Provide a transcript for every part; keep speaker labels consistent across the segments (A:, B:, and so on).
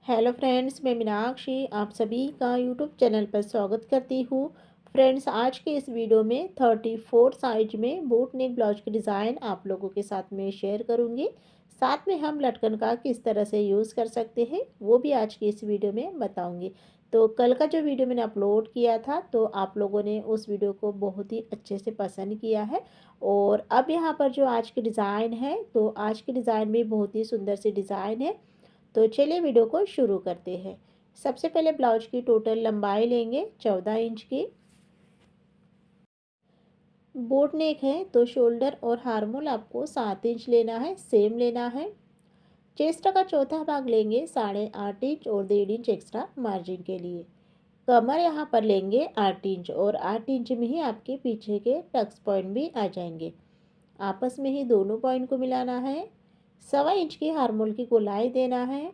A: Hello friends, मैं मीनाक्षी आप सभी का यूट्यूब चैनल पर स्वागत करती हूँ। फ्रेंड्स, आज के इस वीडियो में 34 साइज में बोट नेक ब्लाउज की डिज़ाइन आप लोगों के साथ में शेयर करूँगी। साथ में हम लटकन का किस तरह से यूज़ कर सकते हैं वो भी आज की इस वीडियो में बताऊँगी। तो कल का जो वीडियो मैंने अपलोड किया था तो आप लोगों ने उस वीडियो को बहुत ही अच्छे से पसंद किया है। और अब यहाँ पर जो आज की डिज़ाइन है तो आज की डिज़ाइन भी बहुत ही सुंदर सी डिज़ाइन है। तो चलिए वीडियो को शुरू करते हैं। सबसे पहले ब्लाउज की टोटल लंबाई लेंगे 14 इंच की। बोट नेक है तो शोल्डर और हार्मोल आपको 7 इंच लेना है, सेम लेना है। चेस्ट का चौथा भाग लेंगे 8.5 इंच और 1.5 इंच एक्स्ट्रा मार्जिन के लिए। कमर यहाँ पर लेंगे 8 इंच और 8 इंच में ही आपके पीछे के टक्स पॉइंट भी आ जाएंगे। आपस में ही दोनों पॉइंट को मिलाना है। 1.25 इंच की हार्मोल की गोलाई देना है।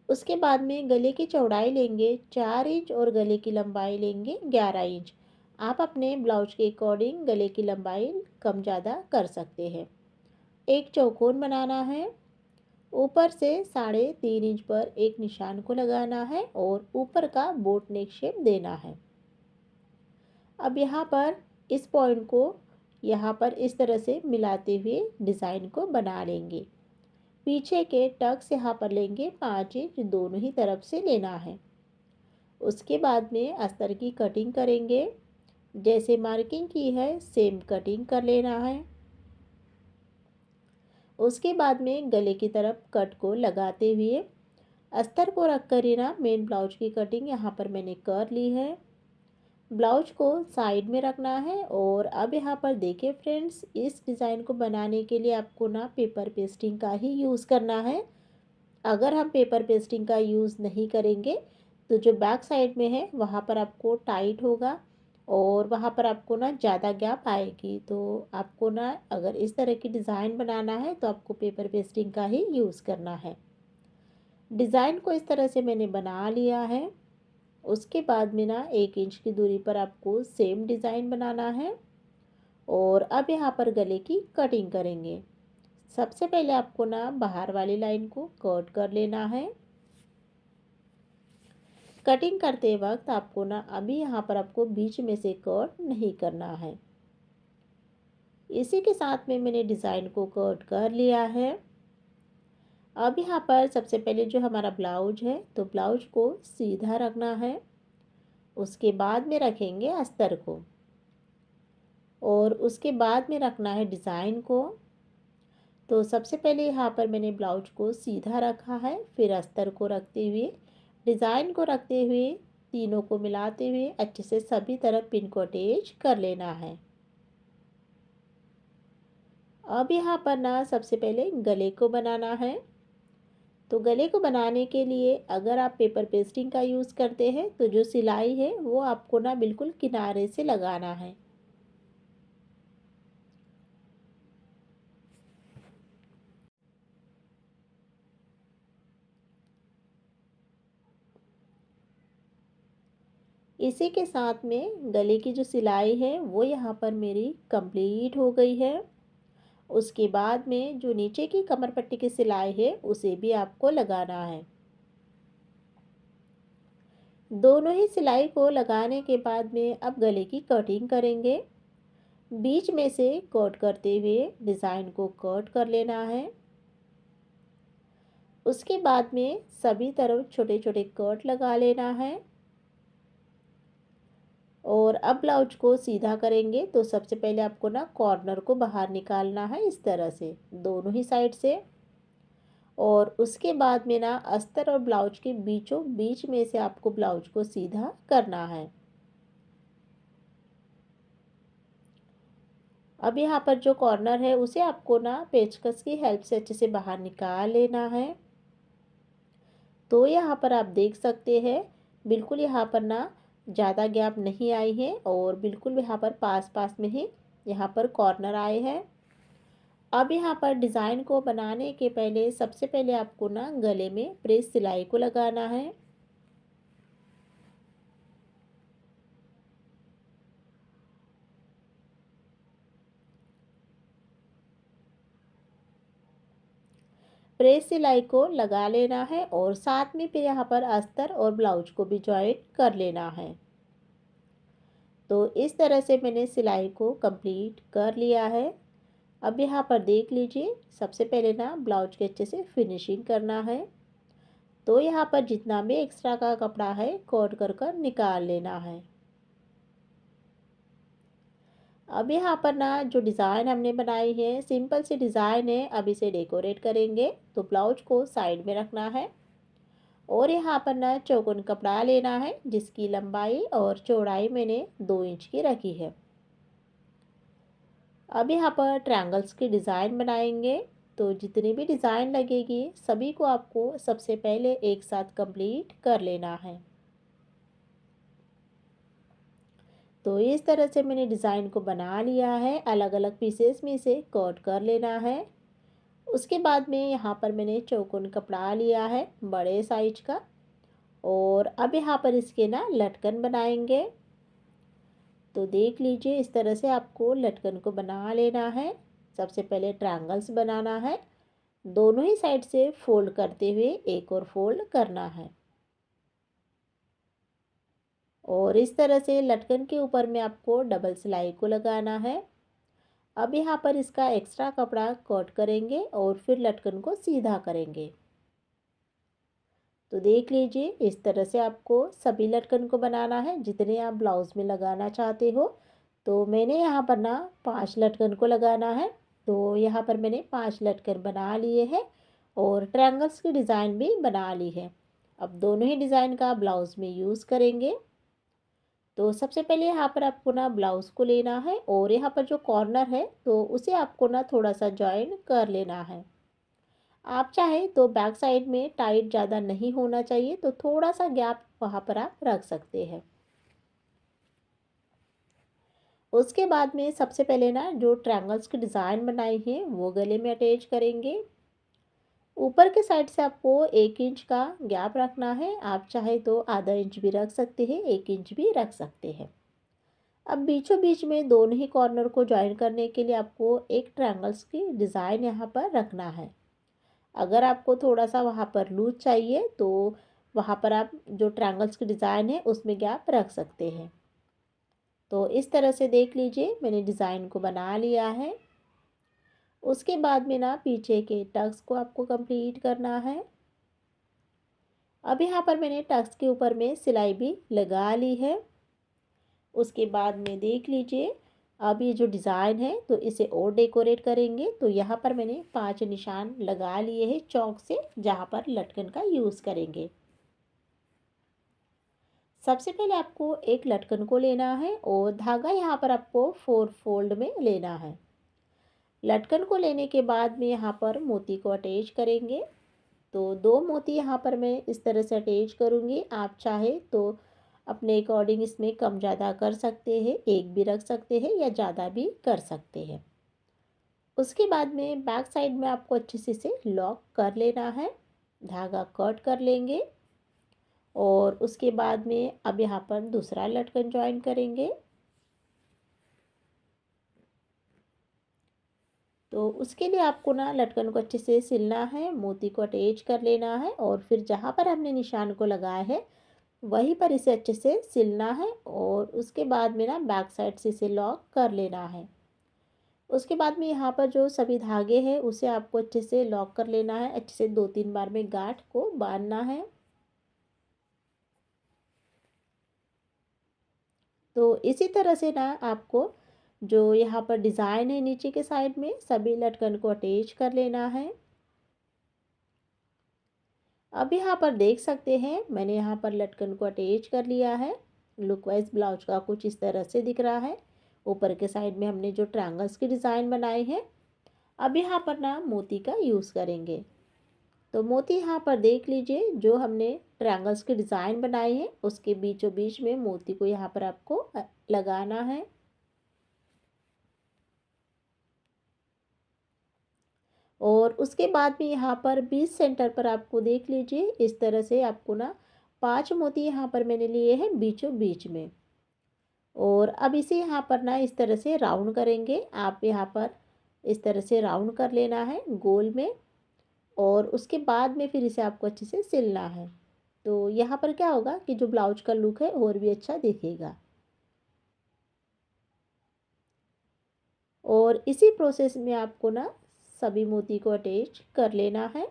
A: उसके बाद में गले की चौड़ाई लेंगे 4 इंच और गले की लंबाई लेंगे 11 इंच। आप अपने ब्लाउज के अकॉर्डिंग गले की लंबाई कम ज़्यादा कर सकते हैं। एक चौकोन बनाना है। ऊपर से 3.5 इंच पर एक निशान को लगाना है और ऊपर का बोट नेक शेप देना है। अब यहाँ पर इस पॉइंट को यहाँ पर इस तरह से मिलाते हुए डिज़ाइन को बना लेंगे। पीछे के टक्स यहाँ पर लेंगे 5 इंच, दोनों ही तरफ से लेना है। उसके बाद में अस्तर की कटिंग करेंगे। जैसे मार्किंग की है सेम कटिंग कर लेना है। उसके बाद में गले की तरफ कट को लगाते हुए अस्तर को रख कर ही ना मेन ब्लाउज की कटिंग यहाँ पर मैंने कर ली है। ब्लाउज को साइड में रखना है। और अब यहाँ पर देखिए फ्रेंड्स, इस डिज़ाइन को बनाने के लिए आपको ना पेपर पेस्टिंग का ही यूज़ करना है। अगर हम पेपर पेस्टिंग का यूज़ नहीं करेंगे तो जो बैक साइड में है वहाँ पर आपको टाइट होगा और वहाँ पर आपको ना ज़्यादा गैप आएगी। तो आपको ना अगर इस तरह की डिज़ाइन बनाना है तो आपको पेपर पेस्टिंग का ही यूज़ करना है। डिज़ाइन को इस तरह से मैंने बना लिया है। उसके बाद में ना 1 इंच की दूरी पर आपको सेम डिज़ाइन बनाना है। और अब यहाँ पर गले की कटिंग करेंगे। सबसे पहले आपको ना बाहर वाली लाइन को कट कर लेना है। कटिंग करते वक्त आपको ना अभी यहाँ पर आपको बीच में से कट नहीं करना है। इसी के साथ में मैंने डिज़ाइन को कट कर लिया है। अब यहाँ पर सबसे पहले जो हमारा ब्लाउज है तो ब्लाउज को सीधा रखना है। उसके बाद में रखेंगे अस्तर को और उसके बाद में रखना है डिज़ाइन को। तो सबसे पहले यहाँ पर मैंने ब्लाउज को सीधा रखा है, फिर अस्तर को रखते हुए डिज़ाइन को रखते हुए तीनों को मिलाते हुए अच्छे से सभी तरफ पिन को अटैच कर लेना है। अब यहाँ पर ना सबसे पहले गले को बनाना है। तो गले को बनाने के लिए अगर आप पेपर पेस्टिंग का यूज़ करते हैं तो जो सिलाई है वो आपको ना बिल्कुल किनारे से लगाना है। इसी के साथ में गले की जो सिलाई है वो यहाँ पर मेरी कंप्लीट हो गई है। उसके बाद में जो नीचे की कमर पट्टी की सिलाई है उसे भी आपको लगाना है। दोनों ही सिलाई को लगाने के बाद में अब गले की कटिंग करेंगे। बीच में से कट करते हुए डिज़ाइन को कट कर लेना है। उसके बाद में सभी तरफ छोटे छोटे कट लगा लेना है। और अब ब्लाउज को सीधा करेंगे तो सबसे पहले आपको ना कॉर्नर को बाहर निकालना है इस तरह से दोनों ही साइड से। और उसके बाद में ना अस्तर और ब्लाउज के बीचों बीच में से आपको ब्लाउज को सीधा करना है। अब यहाँ पर जो कॉर्नर है उसे आपको ना पेचकस की हेल्प से अच्छे से बाहर निकाल लेना है। तो यहाँ पर आप देख सकते हैं बिल्कुल यहाँ पर ना ज़्यादा गैप नहीं आई है और बिल्कुल यहाँ पर पास पास में ही यहाँ पर कॉर्नर आए हैं। अब यहाँ पर डिज़ाइन को बनाने के पहले सबसे पहले आपको ना गले में प्रेस सिलाई को लगाना है। प्रेस सिलाई को लगा लेना है और साथ में फिर यहाँ पर अस्तर और ब्लाउज को भी ज्वाइन कर लेना है। तो इस तरह से मैंने सिलाई को कंप्लीट कर लिया है। अब यहाँ पर देख लीजिए, सबसे पहले ना ब्लाउज के अच्छे से फिनिशिंग करना है। तो यहाँ पर जितना भी एक्स्ट्रा का कपड़ा है कट कर कर निकाल लेना है। अब यहाँ पर ना जो डिज़ाइन हमने बनाई है, सिंपल सी डिज़ाइन है, अब इसे डेकोरेट करेंगे। तो ब्लाउज को साइड में रखना है और यहाँ पर ना चौकोन कपड़ा लेना है जिसकी लंबाई और चौड़ाई मैंने 2 इंच की रखी है। अब यहाँ पर ट्रायंगल्स की डिज़ाइन बनाएंगे। तो जितनी भी डिज़ाइन लगेगी सभी को आपको सबसे पहले एक साथ कंप्लीट कर लेना है। तो इस तरह से मैंने डिज़ाइन को बना लिया है। अलग अलग पीसेस में इसे कट कर लेना है। उसके बाद में यहाँ पर मैंने चौकोन कपड़ा लिया है बड़े साइज का और अब यहाँ पर इसके ना लटकन बनाएंगे। तो देख लीजिए, इस तरह से आपको लटकन को बना लेना है। सबसे पहले ट्रायंगल्स बनाना है, दोनों ही साइड से फोल्ड करते हुए एक और फोल्ड करना है और इस तरह से लटकन के ऊपर में आपको डबल सिलाई को लगाना है। अब यहाँ पर इसका एक्स्ट्रा कपड़ा कट करेंगे और फिर लटकन को सीधा करेंगे। तो देख लीजिए, इस तरह से आपको सभी लटकन को बनाना है जितने आप ब्लाउज में लगाना चाहते हो। तो मैंने यहाँ पर ना 5 लटकन को लगाना है। तो यहाँ पर मैंने 5 लटकन बना लिए हैं और ट्रायंगल्स की डिज़ाइन भी बना ली है। अब दोनों ही डिज़ाइन का ब्लाउज में यूज़ करेंगे। तो सबसे पहले यहाँ पर आपको ना ब्लाउज़ को लेना है और यहाँ पर जो कॉर्नर है तो उसे आपको ना थोड़ा सा जॉइन कर लेना है। आप चाहे तो बैक साइड में टाइट ज़्यादा नहीं होना चाहिए, तो थोड़ा सा गैप वहाँ पर आप रख सकते हैं। उसके बाद में सबसे पहले ना जो ट्रायंगल्स की डिज़ाइन बनाई है वो गले में अटैच करेंगे। ऊपर के साइड से आपको 1 इंच का गैप रखना है। आप चाहे तो आधा इंच भी रख सकते हैं, 1 इंच भी रख सकते हैं। अब बीचों बीच में दोनों ही कॉर्नर को ज्वाइन करने के लिए आपको एक ट्रायंगल्स की डिज़ाइन यहाँ पर रखना है। अगर आपको थोड़ा सा वहाँ पर लूज चाहिए तो वहाँ पर आप जो ट्रायंगल्स की डिज़ाइन है उसमें गैप रख सकते हैं। तो इस तरह से देख लीजिए, मैंने डिज़ाइन को बना लिया है। उसके बाद में ना पीछे के टक्स को आपको कंप्लीट करना है। अब यहाँ पर मैंने टक्स के ऊपर में सिलाई भी लगा ली है। उसके बाद में देख लीजिए, अब ये जो डिज़ाइन है तो इसे और डेकोरेट करेंगे। तो यहाँ पर मैंने 5 निशान लगा लिए हैं चौक से, जहाँ पर लटकन का यूज़ करेंगे। सबसे पहले आपको एक लटकन को लेना है और धागा यहाँ पर आपको 4 फोल्ड में लेना है। लटकन को लेने के बाद में यहाँ पर मोती को अटैच करेंगे। तो 2 मोती यहाँ पर मैं इस तरह से अटैच करूँगी। आप चाहे तो अपने अकॉर्डिंग इसमें कम ज़्यादा कर सकते हैं, एक भी रख सकते हैं या ज़्यादा भी कर सकते हैं। उसके बाद में बैक साइड में आपको अच्छे से इसे लॉक कर लेना है, धागा कट कर लेंगे और उसके बाद में अब यहाँ पर दूसरा लटकन ज्वाइन करेंगे। तो उसके लिए आपको ना लटकन को अच्छे से सिलना है, मोती को अटैच कर लेना है और फिर जहाँ पर हमने निशान को लगाया है वहीं पर इसे अच्छे से सिलना है और उसके बाद में ना बैक साइड से इसे लॉक कर लेना है। उसके बाद में यहाँ पर जो सभी धागे हैं उसे आपको अच्छे से लॉक कर लेना है, अच्छे से 2-3 बार में गांठ को बांधना है। तो इसी तरह से ना आपको जो यहाँ पर डिज़ाइन है नीचे के साइड में सभी लटकन को अटैच कर लेना है। अब यहाँ पर देख सकते हैं मैंने यहाँ पर लटकन को अटैच कर लिया है। लुक वाइज ब्लाउज का कुछ इस तरह से दिख रहा है। ऊपर के साइड में हमने जो ट्रायंगल्स की डिज़ाइन बनाई है, अब यहाँ पर ना मोती का यूज़ करेंगे। तो मोती यहाँ पर देख लीजिए, जो हमने ट्रायंगल्स की डिज़ाइन बनाई है उसके बीचों बीच में मोती को यहाँ पर आपको लगाना है। और उसके बाद में यहाँ पर बीच सेंटर पर आपको देख लीजिए, इस तरह से आपको ना 5 मोती यहाँ पर मैंने लिए हैं बीचों बीच में। और अब इसे यहाँ पर ना इस तरह से राउंड करेंगे। आप यहाँ पर इस तरह से राउंड कर लेना है गोल में। और उसके बाद में फिर इसे आपको अच्छे से सिलना है। तो यहाँ पर क्या होगा कि जो ब्लाउज का लुक है और भी अच्छा दिखेगा। और इसी प्रोसेस में आपको ना सभी मोती को अटैच कर लेना है।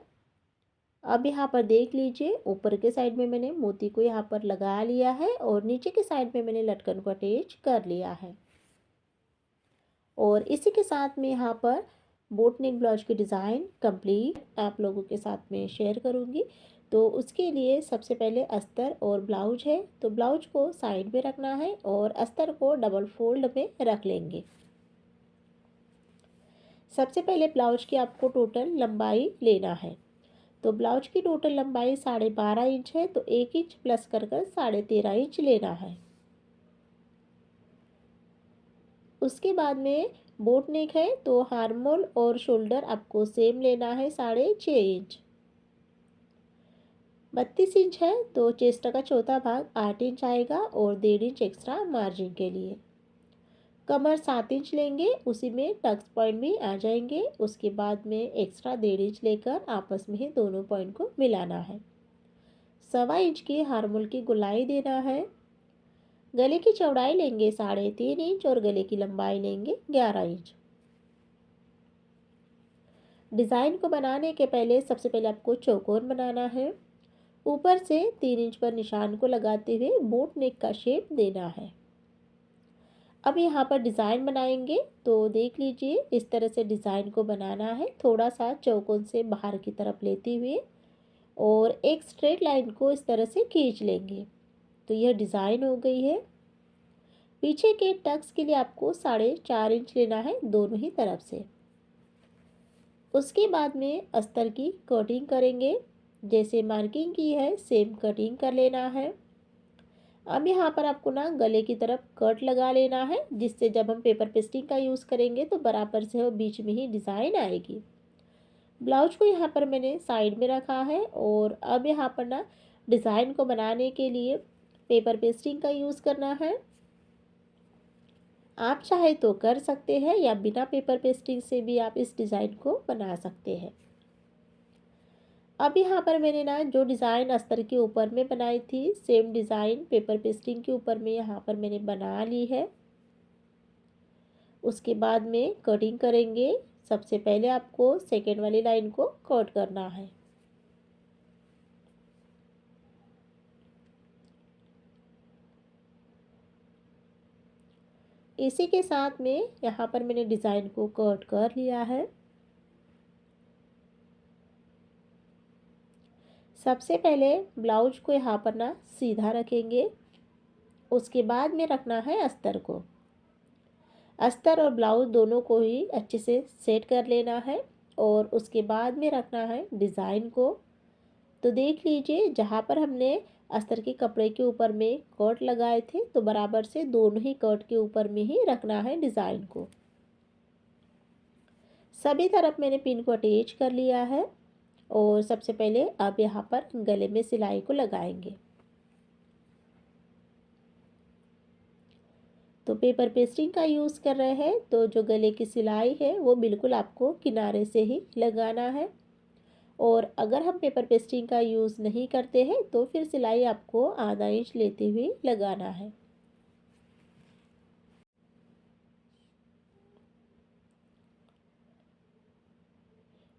A: अब यहाँ पर देख लीजिए, ऊपर के साइड में मैंने मोती को यहाँ पर लगा लिया है और नीचे के साइड में मैंने लटकन को अटैच कर लिया है। और इसी के साथ में यहाँ पर बोट नेक ब्लाउज की डिज़ाइन कंप्लीट आप लोगों के साथ में शेयर करूँगी। तो उसके लिए सबसे पहले अस्तर और ब्लाउज है, तो ब्लाउज को साइड में रखना है और अस्तर को डबल फोल्ड में रख लेंगे। सबसे पहले ब्लाउज की आपको टोटल लंबाई लेना है। तो ब्लाउज की टोटल लंबाई 12.5 इंच है, तो 1 इंच प्लस कर 13.5 इंच लेना है। उसके बाद में बोट नेक है, तो हार्मोल और शोल्डर आपको सेम लेना है 6.5 इंच। 32 इंच है, तो चेस्ट का चौथा भाग 8 इंच आएगा और 1.5 इंच एक्स्ट्रा मार्जिन के लिए। कमर 7 इंच लेंगे, उसी में टक्स पॉइंट भी आ जाएंगे। उसके बाद में एक्स्ट्रा 1.5 इंच लेकर आपस में ही दोनों पॉइंट को मिलाना है। 1.25 इंच की हार्मोल की गोलाई देना है। गले की चौड़ाई लेंगे 3.5 इंच और गले की लंबाई लेंगे 11 इंच। डिज़ाइन को बनाने के पहले सबसे पहले आपको चौकोर बनाना है। ऊपर से 3 इंच पर निशान को लगाते हुए बोट नेक का शेप देना है। अब यहाँ पर डिज़ाइन बनाएंगे, तो देख लीजिए इस तरह से डिज़ाइन को बनाना है। थोड़ा सा चौकोन से बाहर की तरफ लेते हुए और एक स्ट्रेट लाइन को इस तरह से खींच लेंगे। तो यह डिज़ाइन हो गई है। पीछे के टक्स के लिए आपको 4.5 इंच लेना है दोनों ही तरफ से। उसके बाद में अस्तर की कटिंग करेंगे। जैसे मार्किंग की है सेम कटिंग कर लेना है। अब यहाँ पर आपको ना गले की तरफ कट लगा लेना है, जिससे जब हम पेपर पेस्टिंग का यूज़ करेंगे तो बराबर से वो बीच में ही डिज़ाइन आएगी। ब्लाउज को यहाँ पर मैंने साइड में रखा है और अब यहाँ पर ना डिज़ाइन को बनाने के लिए पेपर पेस्टिंग का यूज़ करना है। आप चाहे तो कर सकते हैं या बिना पेपर पेस्टिंग से भी आप इस डिज़ाइन को बना सकते हैं। अब यहाँ पर मैंने ना जो डिज़ाइन अस्तर के ऊपर में बनाई थी सेम डिज़ाइन पेपर पेस्टिंग के ऊपर में यहाँ पर मैंने बना ली है। उसके बाद में कटिंग करेंगे। सबसे पहले आपको सेकेंड वाली लाइन को कट करना है। इसी के साथ में यहाँ पर मैंने डिज़ाइन को कट कर लिया है। सबसे पहले ब्लाउज को यहाँ पर ना सीधा रखेंगे। उसके बाद में रखना है अस्तर को। अस्तर और ब्लाउज दोनों को ही अच्छे से सेट कर लेना है और उसके बाद में रखना है डिज़ाइन को। तो देख लीजिए जहाँ पर हमने अस्तर के कपड़े के ऊपर में कट लगाए थे, तो बराबर से दोनों ही कट के ऊपर में ही रखना है डिज़ाइन को। सभी तरफ मैंने पिन को अटैच कर लिया है और सबसे पहले अब यहाँ पर गले में सिलाई को लगाएंगे। तो पेपर पेस्टिंग का यूज़ कर रहे हैं, तो जो गले की सिलाई है वो बिल्कुल आपको किनारे से ही लगाना है। और अगर हम पेपर पेस्टिंग का यूज़ नहीं करते हैं तो फिर सिलाई आपको आधा इंच लेते हुए लगाना है।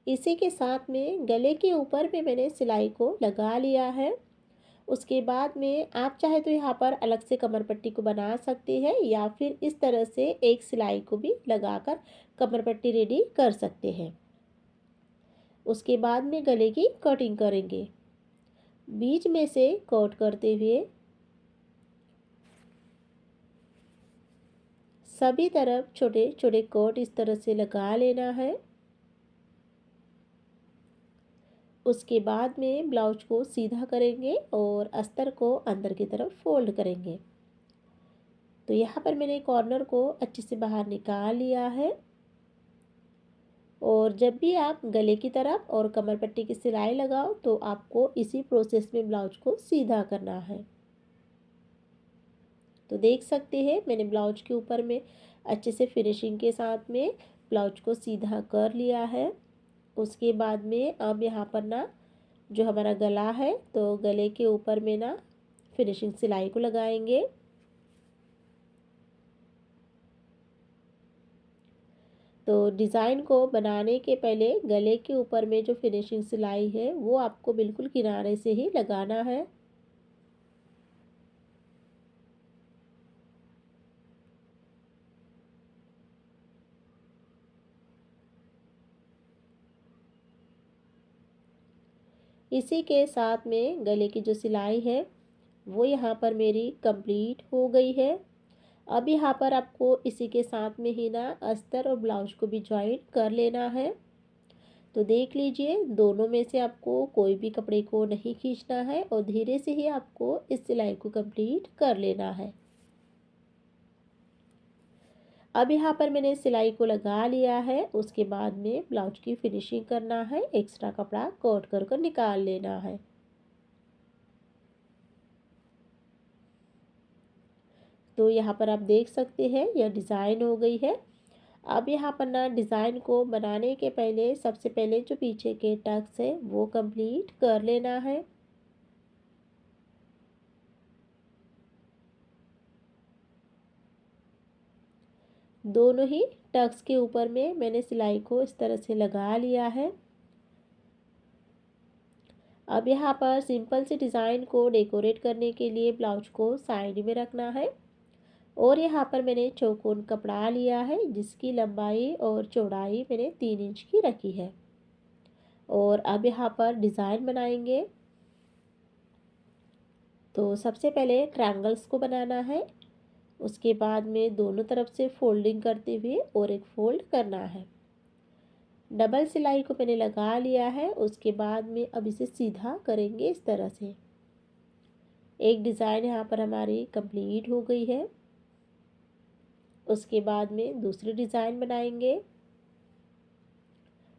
A: इसी के साथ में गले के ऊपर भी मैंने सिलाई को लगा लिया है। उसके बाद में आप चाहे तो यहाँ पर अलग से कमर पट्टी को बना सकते हैं या फिर इस तरह से एक सिलाई को भी लगाकर कमर पट्टी रेडी कर सकते हैं। उसके बाद में गले की कटिंग करेंगे। बीच में से कट करते हुए सभी तरफ छोटे छोटे कट इस तरह से लगा लेना है। उसके बाद में ब्लाउज को सीधा करेंगे और अस्तर को अंदर की तरफ फोल्ड करेंगे। तो यहाँ पर मैंने कॉर्नर को अच्छे से बाहर निकाल लिया है। और जब भी आप गले की तरफ और कमर पट्टी की सिलाई लगाओ तो आपको इसी प्रोसेस में ब्लाउज को सीधा करना है। तो देख सकते हैं मैंने ब्लाउज के ऊपर में अच्छे से फिनिशिंग के साथ में ब्लाउज को सीधा कर लिया है। उसके बाद में अब यहाँ पर ना जो हमारा गला है तो गले के ऊपर में ना फिनिशिंग सिलाई को लगाएंगे। तो डिज़ाइन को बनाने के पहले गले के ऊपर में जो फिनिशिंग सिलाई है वो आपको बिल्कुल किनारे से ही लगाना है। इसी के साथ में गले की जो सिलाई है वो यहाँ पर मेरी कंप्लीट हो गई है। अब यहाँ पर आपको इसी के साथ में ही ना अस्तर और ब्लाउज को भी ज्वाइन कर लेना है। तो देख लीजिए, दोनों में से आपको कोई भी कपड़े को नहीं खींचना है और धीरे से ही आपको इस सिलाई को कंप्लीट कर लेना है। अब यहाँ पर मैंने सिलाई को लगा लिया है। उसके बाद में ब्लाउज की फिनिशिंग करना है, एक्स्ट्रा कपड़ा कट कर निकाल लेना है। तो यहाँ पर आप देख सकते हैं यह डिज़ाइन हो गई है। अब यहाँ पर ना डिज़ाइन को बनाने के पहले सबसे पहले जो पीछे के टक्स है वो कंप्लीट कर लेना है। दोनों ही टक्स के ऊपर में मैंने सिलाई को इस तरह से लगा लिया है। अब यहाँ पर सिंपल सी डिज़ाइन को डेकोरेट करने के लिए ब्लाउज को साइड में रखना है और यहाँ पर मैंने चौकोन कपड़ा लिया है जिसकी लंबाई और चौड़ाई मैंने 3 इंच की रखी है। और अब यहाँ पर डिज़ाइन बनाएंगे। तो सबसे पहले ट्रायंगल्स को बनाना है। उसके बाद में दोनों तरफ से फोल्डिंग करते हुए और एक फोल्ड करना है। डबल सिलाई को मैंने लगा लिया है। उसके बाद में अब इसे सीधा करेंगे इस तरह से। एक डिज़ाइन यहाँ पर हमारी कंप्लीट हो गई है। उसके बाद में दूसरी डिज़ाइन बनाएंगे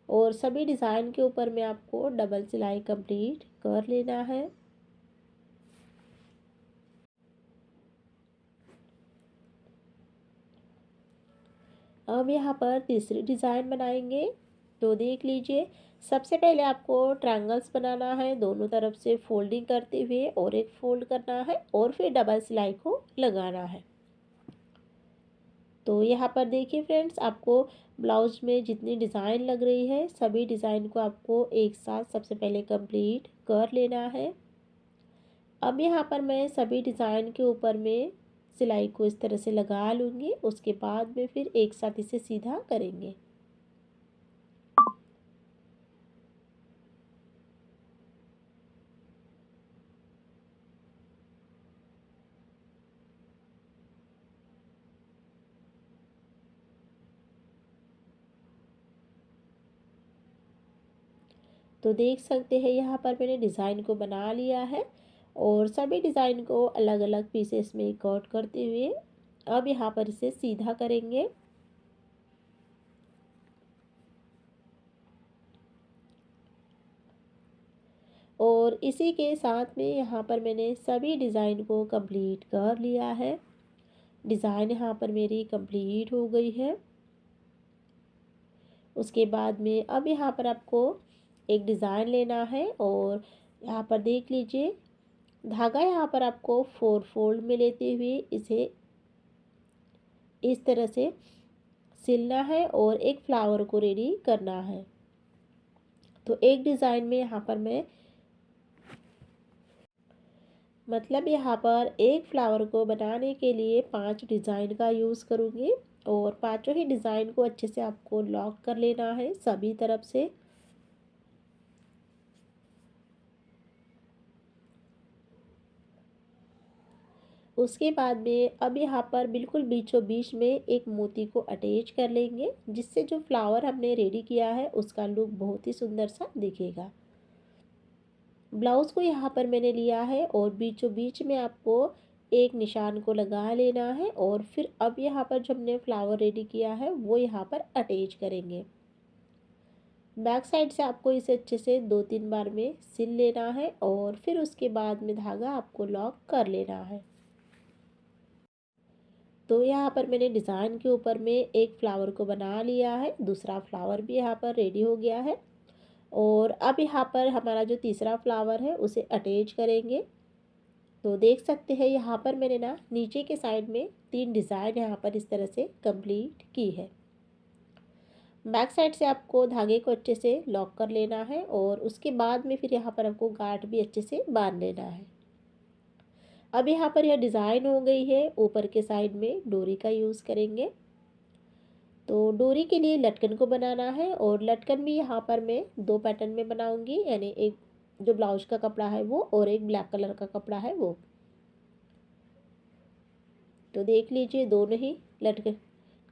A: और सभी डिज़ाइन के ऊपर में आपको डबल सिलाई कंप्लीट कर लेना है। अब यहाँ पर तीसरी डिज़ाइन बनाएंगे। तो देख लीजिए, सबसे पहले आपको ट्रायंगल्स बनाना है, दोनों तरफ से फोल्डिंग करते हुए और एक फोल्ड करना है और फिर डबल सिलाई को लगाना है। तो यहाँ पर देखिए फ्रेंड्स, आपको ब्लाउज में जितनी डिज़ाइन लग रही है सभी डिज़ाइन को आपको एक साथ सबसे पहले कंप्लीट कर लेना है। अब यहाँ पर मैं सभी डिज़ाइन के ऊपर में सिलाई को इस तरह से लगा लूँगी। उसके बाद में फिर एक साथ इसे सीधा करेंगे। तो देख सकते हैं यहाँ पर मैंने डिज़ाइन को बना लिया है और सभी डिज़ाइन को अलग अलग पीसेस में कट करते हुए अब यहाँ पर इसे सीधा करेंगे। और इसी के साथ में यहाँ पर मैंने सभी डिज़ाइन को कंप्लीट कर लिया है। डिज़ाइन यहाँ पर मेरी कंप्लीट हो गई है। उसके बाद में अब यहाँ पर आपको एक डिज़ाइन लेना है और यहाँ पर देख लीजिए, धागा यहाँ पर आपको 4 फोल्ड में लेते हुए इसे इस तरह से सिलना है और एक फ्लावर को रेडी करना है। तो एक डिज़ाइन में यहाँ पर मैं मतलब यहाँ पर एक फ्लावर को बनाने के लिए 5 डिज़ाइन का यूज़ करूँगी और पांचों ही डिज़ाइन को अच्छे से आपको लॉक कर लेना है सभी तरफ से। उसके बाद में अब यहाँ पर बिल्कुल बीचों बीच में एक मोती को अटैच कर लेंगे जिससे जो फ्लावर हमने रेडी किया है उसका लुक बहुत ही सुंदर सा दिखेगा। ब्लाउज़ को यहाँ पर मैंने लिया है और बीचों बीच में आपको एक निशान को लगा लेना है और फिर अब यहाँ पर जो हमने फ्लावर रेडी किया है वो यहाँ पर अटैच करेंगे। बैक साइड से आपको इसे अच्छे से 2-3 बार में सिल लेना है और फिर उसके बाद में धागा आपको लॉक कर लेना है। तो यहाँ पर मैंने डिज़ाइन के ऊपर में एक फ्लावर को बना लिया है, दूसरा फ्लावर भी यहाँ पर रेडी हो गया है। और अब यहाँ पर हमारा जो तीसरा फ्लावर है उसे अटैच करेंगे। तो देख सकते हैं यहाँ पर मैंने ना नीचे के साइड में 3 डिज़ाइन यहाँ पर इस तरह से कंप्लीट की है। बैक साइड से आपको धागे को अच्छे से लॉक कर लेना है और उसके बाद में फिर यहाँ पर आपको गांठ भी अच्छे से बांध लेना है। अब यहाँ पर यह डिज़ाइन हो गई है। ऊपर के साइड में डोरी का यूज़ करेंगे। तो डोरी के लिए लटकन को बनाना है और लटकन भी यहाँ पर मैं 2 पैटर्न में बनाऊंगी, यानी एक जो ब्लाउज का कपड़ा है वो और एक ब्लैक कलर का कपड़ा है वो। तो देख लीजिए दोनों ही लटकन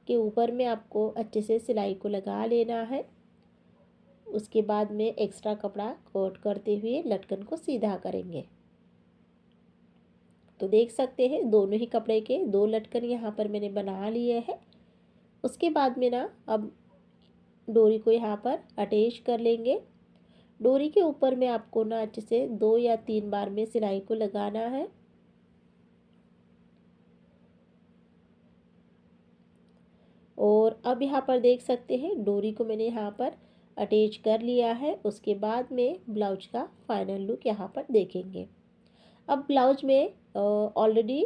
A: के ऊपर में आपको अच्छे से सिलाई को लगा लेना है। उसके बाद में एक्स्ट्रा कपड़ा कट करते हुए लटकन को सीधा करेंगे। तो देख सकते हैं दोनों ही कपड़े के 2 लटकन यहाँ पर मैंने बना लिए हैं। उसके बाद में ना अब डोरी को यहाँ पर अटैच कर लेंगे। डोरी के ऊपर में आपको ना अच्छे से 2 या 3 बार में सिलाई को लगाना है। और अब यहाँ पर देख सकते हैं डोरी को मैंने यहाँ पर अटैच कर लिया है। उसके बाद में ब्लाउज का फाइनल लुक यहाँ पर देखेंगे। अब ब्लाउज में ऑलरेडी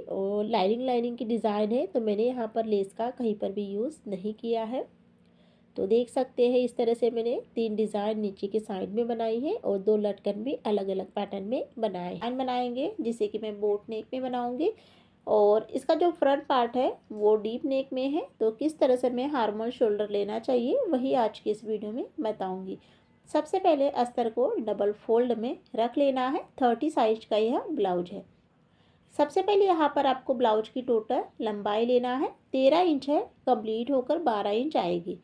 A: लाइनिंग की डिज़ाइन है, तो मैंने यहाँ पर लेस का कहीं पर भी यूज़ नहीं किया है। तो देख सकते हैं इस तरह से मैंने 3 डिज़ाइन नीचे के साइड में बनाई है और 2 लटकन भी अलग अलग पैटर्न में बनाएंगे जिसे कि मैं बोट नेक में बनाऊंगी। और इसका जो फ्रंट पार्ट है वो डीप नेक में है। तो किस तरह से मैं हार्मल शोल्डर लेना चाहिए वही आज की इस वीडियो में बताऊंगी। सबसे पहले अस्तर को डबल फोल्ड में रख लेना है। 30 साइज का यह ब्लाउज है। सबसे पहले यहाँ पर आपको ब्लाउज की टोटल लंबाई लेना है 13 इंच है, कंप्लीट होकर 12 इंच आएगी।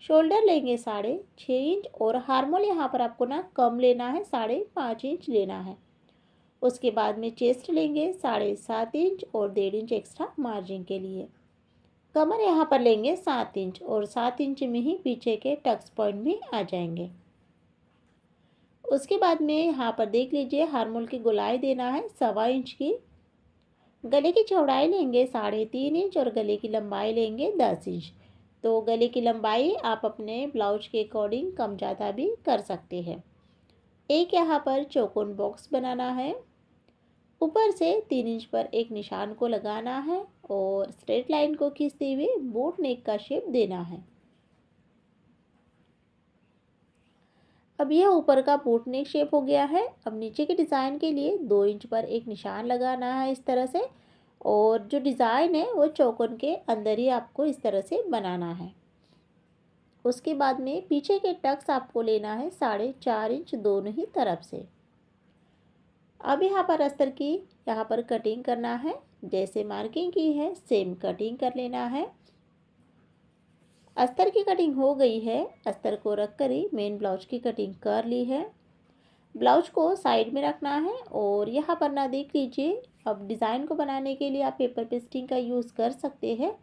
A: शोल्डर लेंगे 6.5 इंच और हार्मोल यहाँ पर आपको ना कम लेना है, 5.5 इंच लेना है। उसके बाद में चेस्ट लेंगे 7.5 इंच और 1.5 इंच एक्स्ट्रा मार्जिन के लिए। कमर यहाँ पर लेंगे 7 इंच और 7 इंच में ही पीछे के टक्स पॉइंट भी आ जाएंगे। उसके बाद में यहाँ पर देख लीजिए हार्मोल की गोलाई देना है 1.25 इंच की। गले की चौड़ाई लेंगे 3.5 इंच और गले की लंबाई लेंगे 10 इंच। तो गले की लंबाई आप अपने ब्लाउज के अकॉर्डिंग कम ज़्यादा भी कर सकते हैं। एक यहाँ पर चौकोन बॉक्स बनाना है। ऊपर से 3 इंच पर एक निशान को लगाना है और स्ट्रेट लाइन को खींचते हुए बोट नेक का शेप देना है। अब यह ऊपर का बोट नेक शेप हो गया है। अब नीचे के डिज़ाइन के लिए 2 इंच पर एक निशान लगाना है इस तरह से। और जो डिज़ाइन है वो चौकोन के अंदर ही आपको इस तरह से बनाना है। उसके बाद में पीछे के टक्स आपको लेना है 4.5 इंच दोनों ही तरफ से। अब यहाँ पर अस्तर की यहाँ पर कटिंग करना है। जैसे मार्किंग की है सेम कटिंग कर लेना है। अस्तर की कटिंग हो गई है। अस्तर को रख कर ही मेन ब्लाउज की कटिंग कर ली है। ब्लाउज को साइड में रखना है और यहाँ पर ना देख लीजिए। अब डिज़ाइन को बनाने के लिए आप पेपर पेस्टिंग का यूज़ कर सकते हैं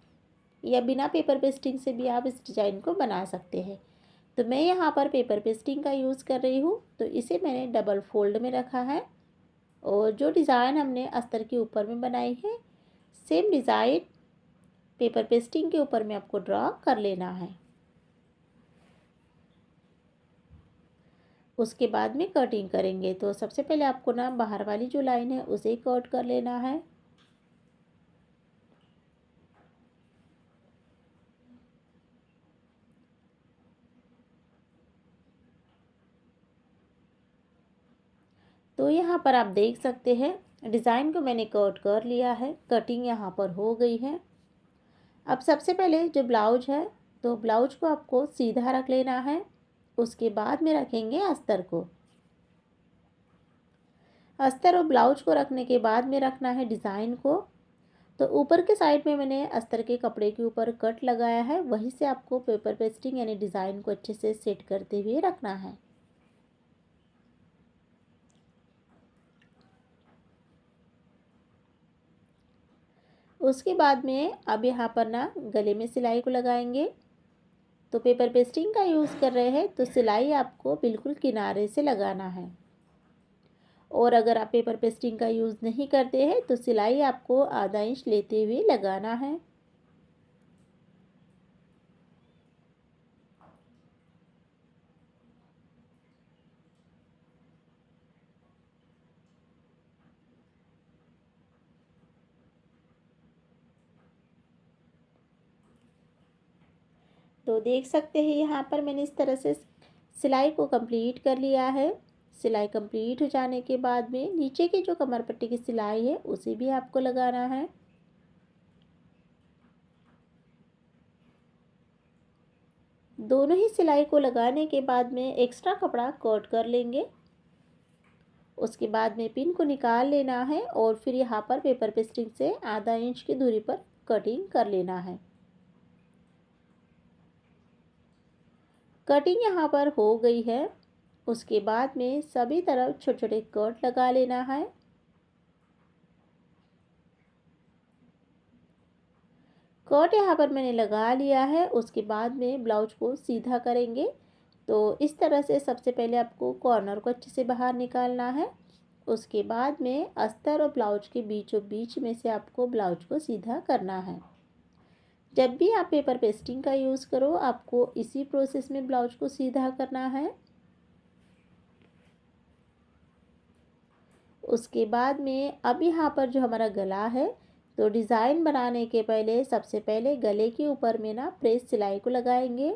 A: या बिना पेपर पेस्टिंग से भी आप इस डिज़ाइन को बना सकते हैं। तो मैं यहाँ पर पेपर पेस्टिंग का यूज़ कर रही हूँ, तो इसे मैंने डबल फोल्ड में रखा है। और जो डिज़ाइन हमने अस्तर के ऊपर में बनाई है सेम डिज़ाइन पेपर पेस्टिंग के ऊपर में आपको ड्रॉ कर लेना है। उसके बाद में कटिंग करेंगे। तो सबसे पहले आपको ना बाहर वाली जो लाइन है उसे कट कर लेना है। तो यहाँ पर आप देख सकते हैं डिज़ाइन को मैंने कट कर लिया है। कटिंग यहाँ पर हो गई है। अब सबसे पहले जो ब्लाउज है तो ब्लाउज को आपको सीधा रख लेना है। उसके बाद में रखेंगे अस्तर को। अस्तर और ब्लाउज को रखने के बाद में रखना है डिज़ाइन को। तो ऊपर के साइड में मैंने अस्तर के कपड़े के ऊपर कट लगाया है, वहीं से आपको पेपर पेस्टिंग यानी डिज़ाइन को अच्छे से सेट करते हुए रखना है। उसके बाद में अब यहाँ पर ना गले में सिलाई को लगाएंगे। तो पेपर पेस्टिंग का यूज़ कर रहे हैं तो सिलाई आपको बिल्कुल किनारे से लगाना है। और अगर आप पेपर पेस्टिंग का यूज़ नहीं करते हैं तो सिलाई आपको आधा इंच लेते हुए लगाना है। तो देख सकते हैं यहाँ पर मैंने इस तरह से सिलाई को कंप्लीट कर लिया है। सिलाई कंप्लीट हो जाने के बाद में नीचे की जो कमर पट्टी की सिलाई है उसे भी आपको लगाना है। दोनों ही सिलाई को लगाने के बाद में एक्स्ट्रा कपड़ा कट कर लेंगे। उसके बाद में पिन को निकाल लेना है और फिर यहाँ पर पेपर पेस्टिंग से आधा इंच की दूरी पर कटिंग कर लेना है। कटिंग यहाँ पर हो गई है। उसके बाद में सभी तरफ छोटे छोटे कट लगा लेना है। कट यहाँ पर मैंने लगा लिया है। उसके बाद में ब्लाउज को सीधा करेंगे। तो इस तरह से सबसे पहले आपको कॉर्नर को अच्छे से बाहर निकालना है। उसके बाद में अस्तर और ब्लाउज के बीचों बीच में से आपको ब्लाउज को सीधा करना है। जब भी आप पेपर पेस्टिंग का यूज़ करो आपको इसी प्रोसेस में ब्लाउज को सीधा करना है। उसके बाद में अब यहाँ पर जो हमारा गला है तो डिज़ाइन बनाने के पहले सबसे पहले गले के ऊपर में ना प्रेस सिलाई को लगाएंगे।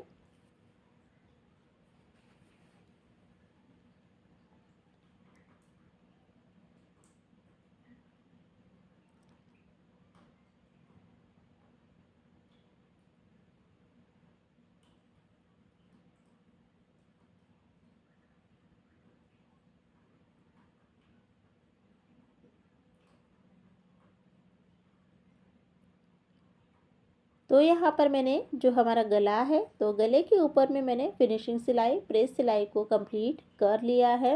A: तो यहाँ पर मैंने जो हमारा गला है तो गले के ऊपर में मैंने फिनिशिंग सिलाई प्रेस सिलाई को कंप्लीट कर लिया है।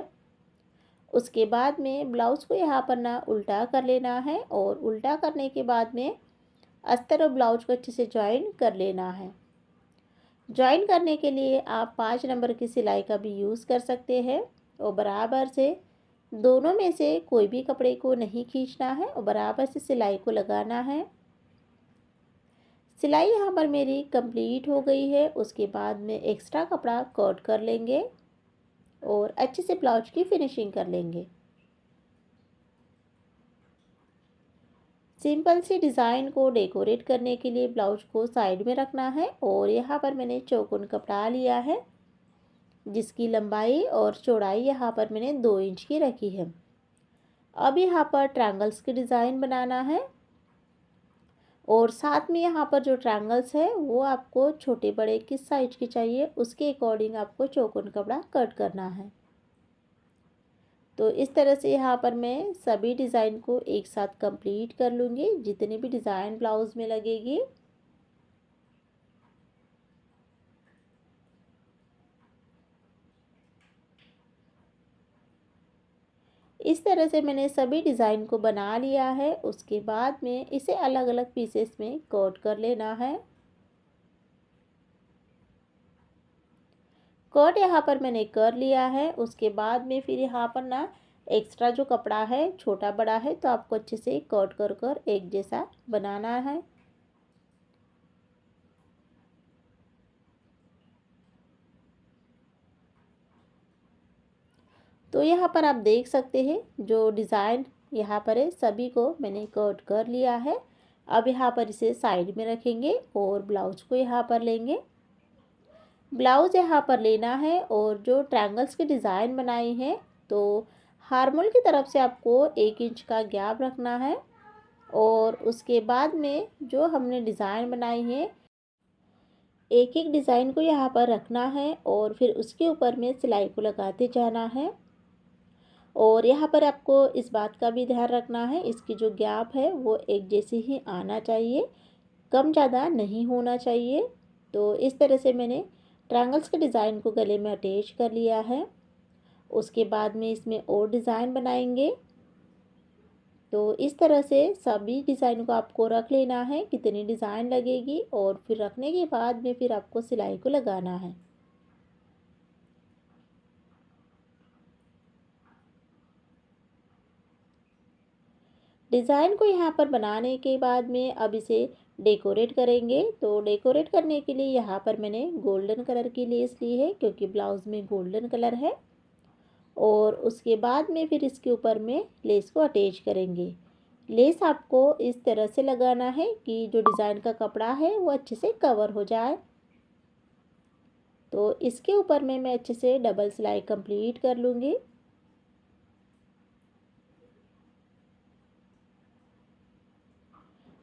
A: उसके बाद में ब्लाउज़ को यहाँ पर ना उल्टा कर लेना है और उल्टा करने के बाद में अस्तर और ब्लाउज को अच्छे से ज्वाइन कर लेना है। ज्वाइन करने के लिए आप 5 नंबर की सिलाई का भी यूज़ कर सकते हैं और बराबर से दोनों में से कोई भी कपड़े को नहीं खींचना है और बराबर से सिलाई को लगाना है। सिलाई यहाँ पर मेरी कंप्लीट हो गई है। उसके बाद में एक्स्ट्रा कपड़ा कट कर लेंगे और अच्छे से ब्लाउज की फिनिशिंग कर लेंगे। सिंपल सी डिज़ाइन को डेकोरेट करने के लिए ब्लाउज को साइड में रखना है और यहाँ पर मैंने चौकोन कपड़ा लिया है जिसकी लंबाई और चौड़ाई यहाँ पर मैंने 2 इंच की रखी है। अब यहाँ पर ट्रायंगल्स की डिज़ाइन बनाना है और साथ में यहाँ पर जो ट्रायंगल्स है वो आपको छोटे बड़े किस साइज के चाहिए उसके अकॉर्डिंग आपको चौकोन कपड़ा कट करना है। तो इस तरह से यहाँ पर मैं सभी डिज़ाइन को एक साथ कंप्लीट कर लूँगी जितनी भी डिज़ाइन ब्लाउज में लगेगी। इस तरह से मैंने सभी डिज़ाइन को बना लिया है। उसके बाद में इसे अलग अलग पीसेस में कट कर लेना है। कट यहाँ पर मैंने कर लिया है। उसके बाद में फिर यहाँ पर ना एक्स्ट्रा जो कपड़ा है छोटा बड़ा है तो आपको अच्छे से कट कर कर एक जैसा बनाना है। तो यहाँ पर आप देख सकते हैं जो डिज़ाइन यहाँ पर है सभी को मैंने कट कर लिया है। अब यहाँ पर इसे साइड में रखेंगे और ब्लाउज को यहाँ पर लेंगे। ब्लाउज यहाँ पर लेना है और जो ट्रायंगल्स की डिज़ाइन बनाई है तो हार्मोल की तरफ से आपको 1 इंच का गैप रखना है और उसके बाद में जो हमने डिज़ाइन बनाई है एक एक डिज़ाइन को यहाँ पर रखना है और फिर उसके ऊपर में सिलाई को लगाते जाना है। और यहाँ पर आपको इस बात का भी ध्यान रखना है इसकी जो गैप है वो एक जैसी ही आना चाहिए, कम ज़्यादा नहीं होना चाहिए। तो इस तरह से मैंने ट्रायंगल्स के डिज़ाइन को गले में अटैच कर लिया है। उसके बाद में इसमें और डिज़ाइन बनाएंगे। तो इस तरह से सभी डिज़ाइन को आपको रख लेना है कितनी डिज़ाइन लगेगी और फिर रखने के बाद में फिर आपको सिलाई को लगाना है। डिज़ाइन को यहाँ पर बनाने के बाद में अब इसे डेकोरेट करेंगे। तो डेकोरेट करने के लिए यहाँ पर मैंने गोल्डन कलर की लेस ली है क्योंकि ब्लाउज़ में गोल्डन कलर है। और उसके बाद में फिर इसके ऊपर में लेस को अटैच करेंगे। लेस आपको इस तरह से लगाना है कि जो डिज़ाइन का कपड़ा है वो अच्छे से कवर हो जाए। तो इसके ऊपर में मैं अच्छे से डबल सिलाई कंप्लीट कर लूँगी।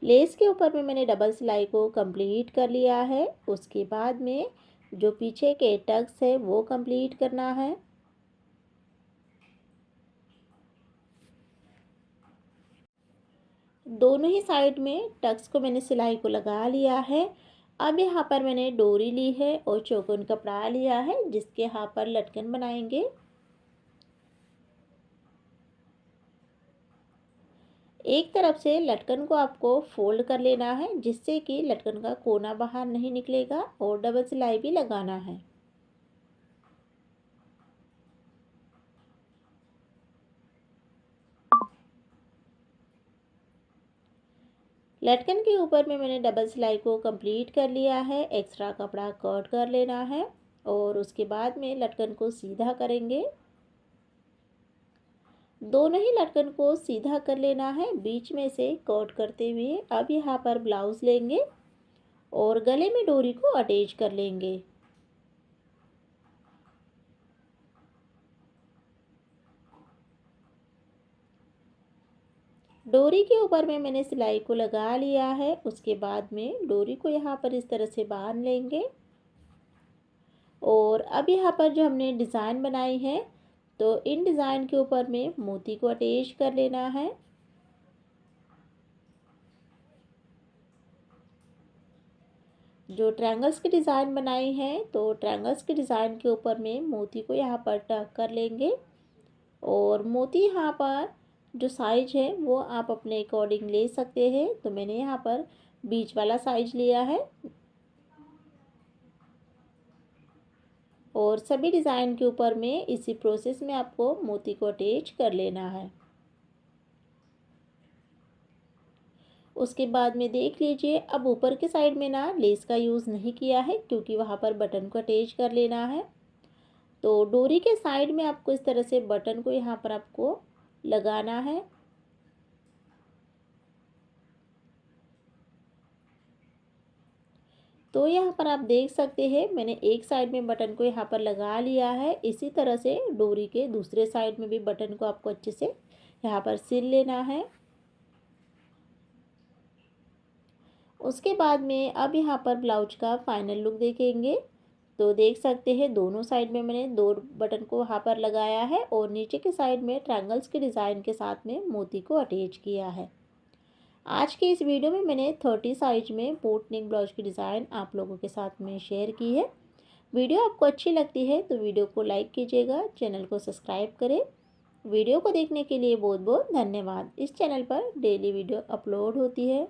A: लेस के ऊपर में मैंने डबल सिलाई को कंप्लीट कर लिया है। उसके बाद में जो पीछे के टक्स है वो कंप्लीट करना है। दोनों ही साइड में टक्स को मैंने सिलाई को लगा लिया है। अब यहाँ पर मैंने डोरी ली है और चौकोन कपड़ा लिया है जिसके यहाँ पर लटकन बनाएंगे। एक तरफ से लटकन को आपको फोल्ड कर लेना है जिससे कि लटकन का कोना बाहर नहीं निकलेगा और डबल सिलाई भी लगाना है। लटकन के ऊपर में मैंने डबल सिलाई को कंप्लीट कर लिया है। एक्स्ट्रा कपड़ा कट कर लेना है और उसके बाद में लटकन को सीधा करेंगे। दोनों ही लटकन को सीधा कर लेना है बीच में से कट करते हुए। अब यहाँ पर ब्लाउज लेंगे और गले में डोरी को अटैच कर लेंगे। डोरी के ऊपर में मैंने सिलाई को लगा लिया है। उसके बाद में डोरी को यहाँ पर इस तरह से बांध लेंगे और अब यहाँ पर जो हमने डिज़ाइन बनाई है तो इन डिज़ाइन के ऊपर में मोती को अटैच कर लेना है। जो ट्रायंगल्स की डिज़ाइन बनाई है तो ट्रायंगल्स के डिज़ाइन के ऊपर में मोती को यहाँ पर टक कर लेंगे और मोती यहाँ पर जो साइज है वो आप अपने अकॉर्डिंग ले सकते हैं। तो मैंने यहाँ पर बीच वाला साइज लिया है और सभी डिज़ाइन के ऊपर में इसी प्रोसेस में आपको मोती को अटैच कर लेना है। उसके बाद में देख लीजिए, अब ऊपर के साइड में ना लेस का यूज़ नहीं किया है क्योंकि वहाँ पर बटन को अटैच कर लेना है। तो डोरी के साइड में आपको इस तरह से बटन को यहाँ पर आपको लगाना है। तो यहाँ पर आप देख सकते हैं मैंने एक साइड में बटन को यहाँ पर लगा लिया है। इसी तरह से डोरी के दूसरे साइड में भी बटन को आपको अच्छे से यहाँ पर सिल लेना है। उसके बाद में अब यहाँ पर ब्लाउज का फाइनल लुक देखेंगे। तो देख सकते हैं दोनों साइड में मैंने दो बटन को वहाँ पर लगाया है और नीचे के साइड में ट्रायंगल्स के डिज़ाइन के साथ में मोती को अटैच किया है। आज के इस वीडियो में मैंने 30 साइज में बोट नेक ब्लाउज की डिज़ाइन आप लोगों के साथ में शेयर की है। वीडियो आपको अच्छी लगती है तो वीडियो को लाइक कीजिएगा, चैनल को सब्सक्राइब करें। वीडियो को देखने के लिए बहुत बहुत धन्यवाद। इस चैनल पर डेली वीडियो अपलोड होती है।